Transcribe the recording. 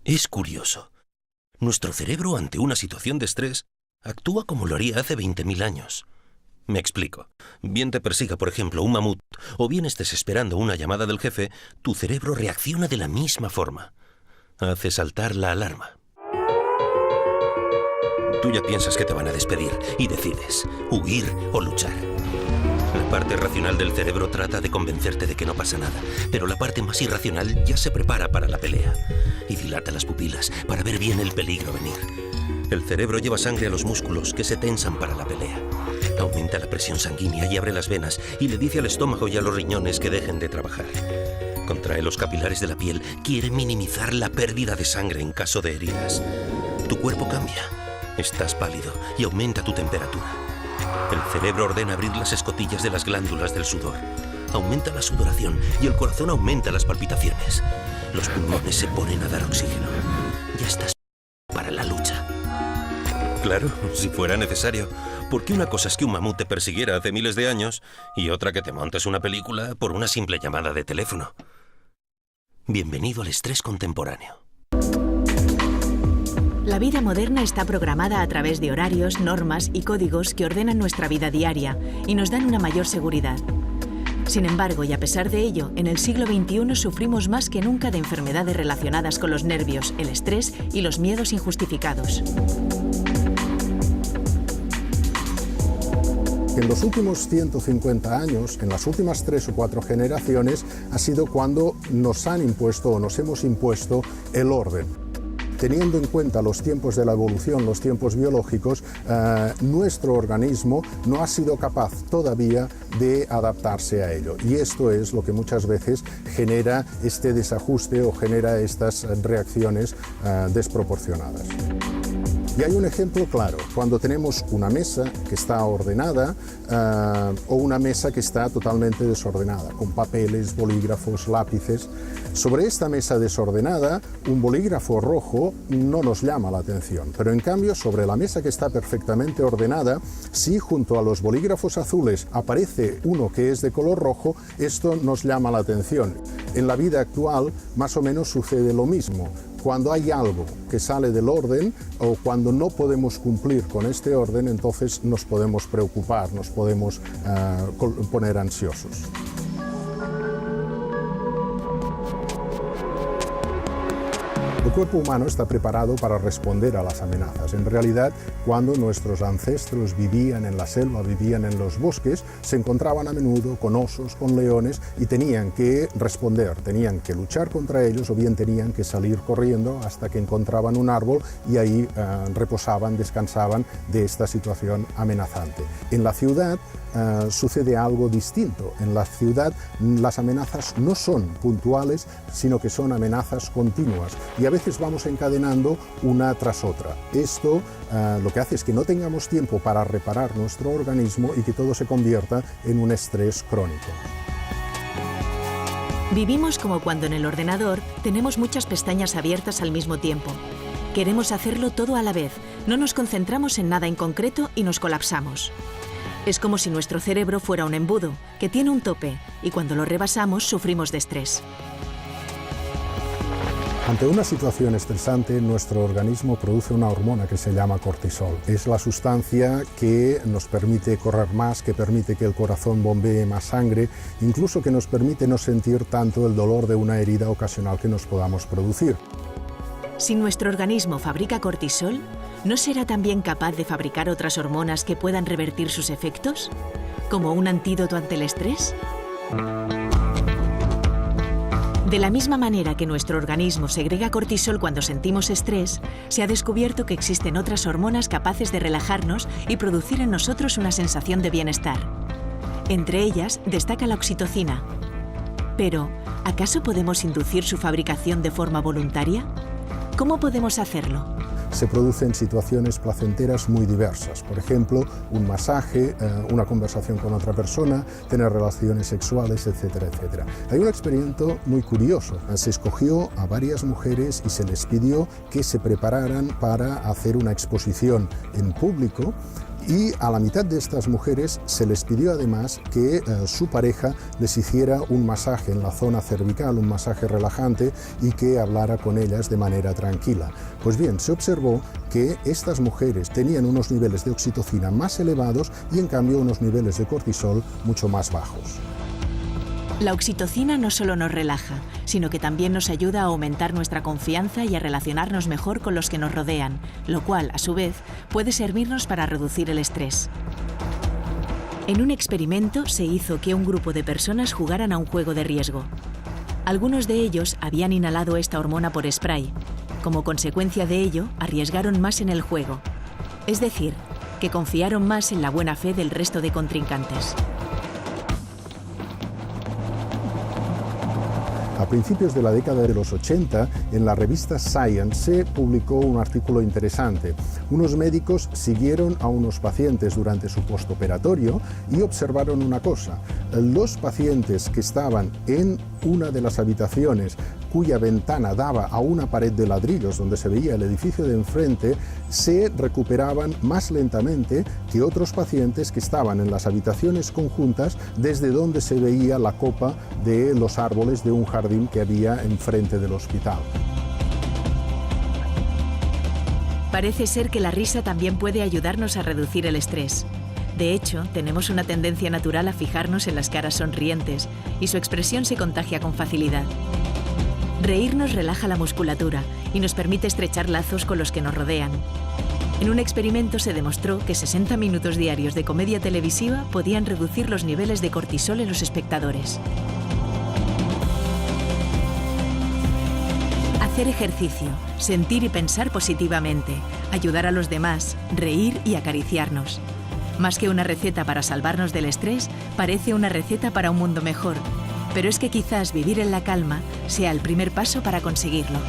Es curioso. Nuestro cerebro, ante una situación de estrés, actúa como lo haría hace 20.000 años. Me explico. Bien te persiga, por ejemplo, un mamut, o bien estés esperando una llamada del jefe, tu cerebro reacciona de la misma forma. Hace saltar la alarma. Tú ya piensas que te van a despedir y decides huir o luchar. La parte racional del cerebro trata de convencerte de que no pasa nada, pero la parte más irracional ya se prepara para la pelea y dilata las pupilas para ver bien el peligro venir. El cerebro lleva sangre a los músculos que se tensan para la pelea. Aumenta la presión sanguínea y abre las venas y le dice al estómago y a los riñones que dejen de trabajar. Contrae los capilares de la piel, quiere minimizar la pérdida de sangre en caso de heridas. Tu cuerpo cambia, estás pálido y aumenta tu temperatura. El cerebro ordena abrir las escotillas de las glándulas del sudor. Aumenta la sudoración y el corazón aumenta las palpitaciones. Los pulmones se ponen a dar oxígeno. Ya estás para la lucha. Claro, si fuera necesario. Porque una cosa es que un mamut te persiguiera hace miles de años y otra que te montes una película por una simple llamada de teléfono. Bienvenido al estrés contemporáneo. La vida moderna está programada a través de horarios, normas y códigos que ordenan nuestra vida diaria y nos dan una mayor seguridad. Sin embargo, y a pesar de ello, en el siglo XXI sufrimos más que nunca de enfermedades relacionadas con los nervios, el estrés y los miedos injustificados. En los últimos 150 años, en las últimas 3 o 4 generaciones, ha sido cuando nos han impuesto o nos hemos impuesto el orden. Teniendo en cuenta los tiempos de la evolución, los tiempos biológicos, nuestro organismo no ha sido capaz todavía de adaptarse a ello. Y esto es lo que muchas veces genera este desajuste o genera estas reacciones desproporcionadas. Y hay un ejemplo claro, cuando tenemos una mesa que está ordenada o una mesa que está totalmente desordenada, con papeles, bolígrafos, lápices. Sobre esta mesa desordenada, un bolígrafo rojo no nos llama la atención, pero en cambio sobre la mesa que está perfectamente ordenada, si junto a los bolígrafos azules aparece uno que es de color rojo, esto nos llama la atención. En la vida actual más o menos sucede lo mismo. Cuando hay algo que sale del orden o cuando no podemos cumplir con este orden, entonces nos podemos preocupar, nos podemos poner ansiosos. El cuerpo humano está preparado para responder a las amenazas. En realidad, cuando nuestros ancestros vivían en la selva, vivían en los bosques, se encontraban a menudo con osos, con leones y tenían que responder, tenían que luchar contra ellos o bien tenían que salir corriendo hasta que encontraban un árbol y ahí reposaban, descansaban de esta situación amenazante. En la ciudad sucede algo distinto. En la ciudad las amenazas no son puntuales, sino que son amenazas continuas y a veces vamos encadenando una tras otra. Esto lo que hace es que no tengamos tiempo para reparar nuestro organismo y que todo se convierta en un estrés crónico. Vivimos como cuando en el ordenador tenemos muchas pestañas abiertas al mismo tiempo. Queremos hacerlo todo a la vez, no nos concentramos en nada en concreto y nos colapsamos. Es como si nuestro cerebro fuera un embudo, que tiene un tope, y cuando lo rebasamos sufrimos de estrés. Ante una situación estresante, nuestro organismo produce una hormona que se llama cortisol. Es la sustancia que nos permite correr más, que permite que el corazón bombee más sangre, incluso que nos permite no sentir tanto el dolor de una herida ocasional que nos podamos producir. Si nuestro organismo fabrica cortisol, ¿no será también capaz de fabricar otras hormonas que puedan revertir sus efectos? ¿Como un antídoto ante el estrés? De la misma manera que nuestro organismo segrega cortisol cuando sentimos estrés, se ha descubierto que existen otras hormonas capaces de relajarnos y producir en nosotros una sensación de bienestar. Entre ellas destaca la oxitocina. Pero, ¿acaso podemos inducir su fabricación de forma voluntaria? ¿Cómo podemos hacerlo? Se producen situaciones placenteras muy diversas. Por ejemplo, un masaje, una conversación con otra persona, tener relaciones sexuales, etcétera, etcétera. Hay un experimento muy curioso. Se escogió a varias mujeres y se les pidió que se prepararan para hacer una exposición en público Y a la mitad de estas mujeres se les pidió además que su pareja les hiciera un masaje en la zona cervical, un masaje relajante, y que hablara con ellas de manera tranquila. Pues bien, se observó que estas mujeres tenían unos niveles de oxitocina más elevados y en cambio unos niveles de cortisol mucho más bajos. La oxitocina no solo nos relaja, sino que también nos ayuda a aumentar nuestra confianza y a relacionarnos mejor con los que nos rodean, lo cual, a su vez, puede servirnos para reducir el estrés. En un experimento se hizo que un grupo de personas jugaran a un juego de riesgo. Algunos de ellos habían inhalado esta hormona por spray. Como consecuencia de ello, arriesgaron más en el juego. Es decir, que confiaron más en la buena fe del resto de contrincantes. A principios de la década de los 80, en la revista Science se publicó un artículo interesante. Unos médicos siguieron a unos pacientes durante su postoperatorio y observaron una cosa. Los pacientes que estaban en una de las habitaciones cuya ventana daba a una pared de ladrillos donde se veía el edificio de enfrente, se recuperaban más lentamente que otros pacientes que estaban en las habitaciones conjuntas desde donde se veía la copa de los árboles de un jardín que había enfrente del hospital. Parece ser que la risa también puede ayudarnos a reducir el estrés. De hecho, tenemos una tendencia natural a fijarnos en las caras sonrientes y su expresión se contagia con facilidad. Reírnos relaja la musculatura y nos permite estrechar lazos con los que nos rodean. En un experimento se demostró que 60 minutos diarios de comedia televisiva podían reducir los niveles de cortisol en los espectadores. Hacer ejercicio, sentir y pensar positivamente, ayudar a los demás, reír y acariciarnos. Más que una receta para salvarnos del estrés, parece una receta para un mundo mejor. Pero es que quizás vivir en la calma sea el primer paso para conseguirlo.